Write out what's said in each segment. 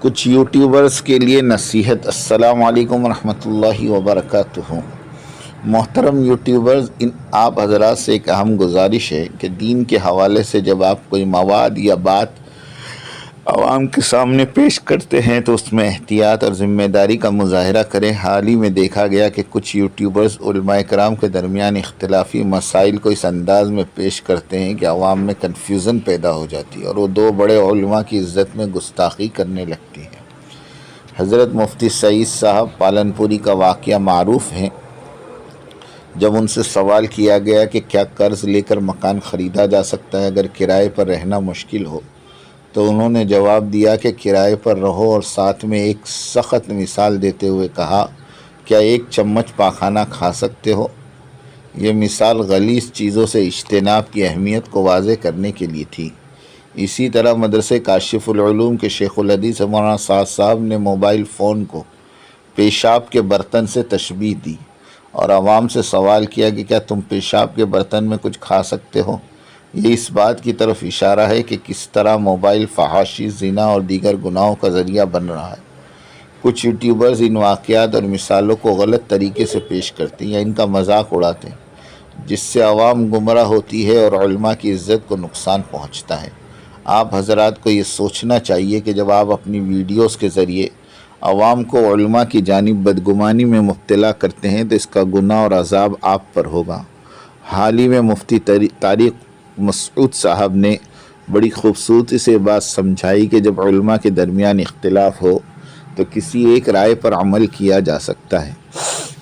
کچھ یوٹیوبرز کے لیے نصیحت۔ السلام علیکم ورحمۃ اللہ وبرکاتہ۔ محترم یوٹیوبرز، آپ حضرات سے ایک اہم گزارش ہے کہ دین کے حوالے سے جب آپ کوئی مواد یا بات عوام کے سامنے پیش کرتے ہیں تو اس میں احتیاط اور ذمہ داری کا مظاہرہ کریں۔ حال ہی میں دیکھا گیا کہ کچھ یوٹیوبرز علماء کرام کے درمیان اختلافی مسائل کو اس انداز میں پیش کرتے ہیں کہ عوام میں کنفیوژن پیدا ہو جاتی ہے اور وہ دو بڑے علماء کی عزت میں گستاخی کرنے لگتی ہے۔ حضرت مفتی سعید صاحب پالن پوری کا واقعہ معروف ہے۔ جب ان سے سوال کیا گیا کہ کیا قرض لے کر مکان خریدا جا سکتا ہے اگر کرائے پر رہنا مشکل ہو، تو انہوں نے جواب دیا کہ کرائے پر رہو، اور ساتھ میں ایک سخت مثال دیتے ہوئے کہا، کیا ایک چمچ پاخانہ کھا سکتے ہو؟ یہ مثال غلیظ چیزوں سے اجتناب کی اہمیت کو واضح کرنے کے لیے تھی۔ اسی طرح مدرسہ کاشف العلوم کے شیخ الحدیث مولانا سعد صاحب نے موبائل فون کو پیشاب کے برتن سے تشبیہ دی اور عوام سے سوال کیا کہ کیا تم پیشاب کے برتن میں کچھ کھا سکتے ہو؟ یہ اس بات کی طرف اشارہ ہے کہ کس طرح موبائل فحاشی، زنا اور دیگر گناہوں کا ذریعہ بن رہا ہے۔ کچھ یوٹیوبرز ان واقعات اور مثالوں کو غلط طریقے سے پیش کرتے ہیں یا ان کا مذاق اڑاتے ہیں، جس سے عوام گمراہ ہوتی ہے اور علماء کی عزت کو نقصان پہنچتا ہے۔ آپ حضرات کو یہ سوچنا چاہیے کہ جب آپ اپنی ویڈیوز کے ذریعے عوام کو علماء کی جانب بدگمانی میں مبتلا کرتے ہیں تو اس کا گناہ اور عذاب آپ پر ہوگا۔ حال ہی میں مفتی طارق مسعود صاحب نے بڑی خوبصورتی سے بات سمجھائی کہ جب علماء کے درمیان اختلاف ہو تو کسی ایک رائے پر عمل کیا جا سکتا ہے۔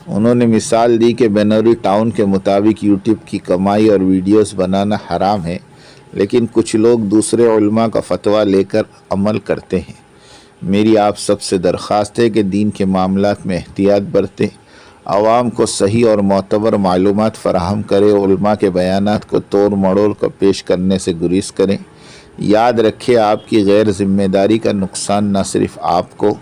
انہوں نے مثال دی کہ بینوری ٹاؤن کے مطابق یوٹیوب کی کمائی اور ویڈیوز بنانا حرام ہے، لیکن کچھ لوگ دوسرے علماء کا فتویٰ لے کر عمل کرتے ہیں۔ میری آپ سب سے درخواست ہے کہ دین کے معاملات میں احتیاط برتیں، عوام کو صحیح اور معتبر معلومات فراہم کریں، علماء کے بیانات کو توڑ مڑوڑ کر پیش کرنے سے گریز کریں۔ یاد رکھیں، آپ کی غیر ذمہ داری کا نقصان نہ صرف آپ کو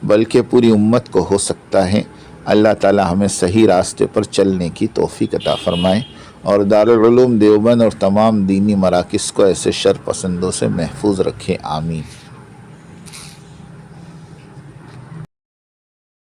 بلکہ پوری امت کو ہو سکتا ہے۔ اللہ تعالی ہمیں صحیح راستے پر چلنے کی توفیق عطا فرمائے اور دارالعلوم دیوبند اور تمام دینی مراکز کو ایسے شر پسندوں سے محفوظ رکھیں۔ آمین۔